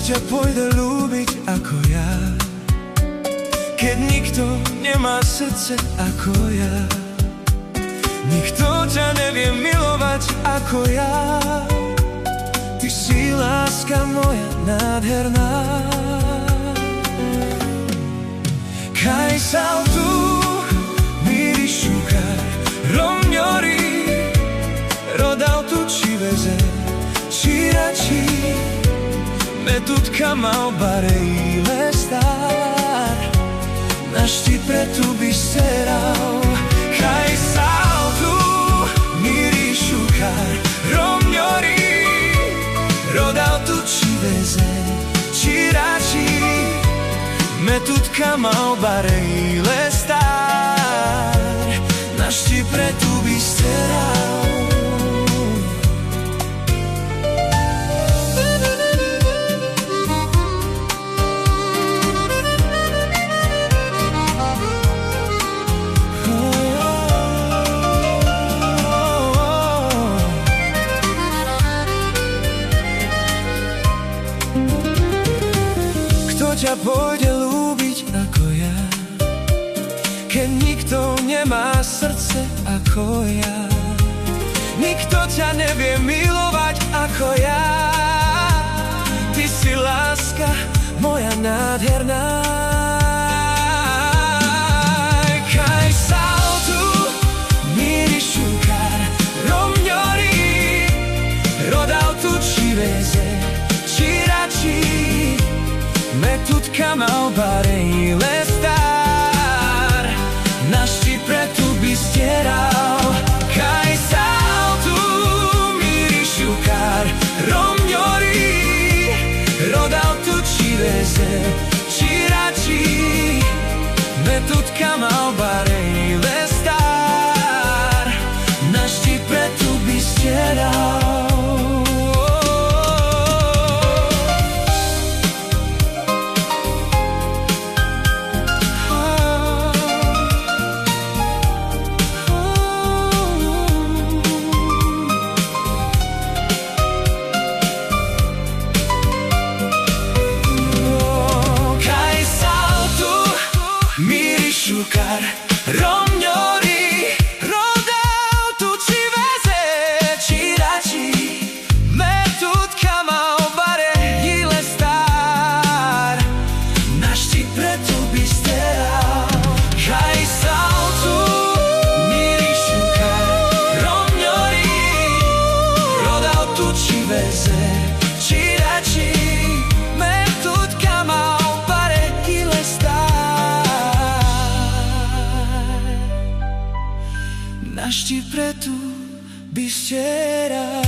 ťa pôjde ľúbiť ako ja, keď nikto nemá srdce ako ja? Nikto ťa nevie milovať ako ja. Ty si láska moja nádherná. Kaj saltu, mi rišukar, romňori, rodautu ci veze, ci rači, me tutka mal bareile star, naš ti pretu biseral. Kaj saltu, mi rišukar, romňori, rodautu ci veze, ci rači, me tutka mal bareile star, naš ti pretu biseral. Ťa pôjde ľúbiť ako ja, keď nikto nemá srdce ako ja. Nikto ťa nevie milovať ako ja. Ty si láska moja nádherná. Kaj saltu, mi rišukar, romňori, rodautu ci veze, ci rači, me tutka mal bareile star, naš ti pretu bistieral. Kaj saltu, mi rišukar, romňori, rodautu ci veze, ci rači, me tutka mal bareile star, naš ti pretu bistieral. Rišukar, romňori, rodautu ci veze, ci rači, me tutka mal bareile star, naš ti pretu bisteral. Kaj saltu, mi rišukar, romňori, rodautu ci veze, ci rači, me tutka mal bareile star, naš ti pretu bistieral.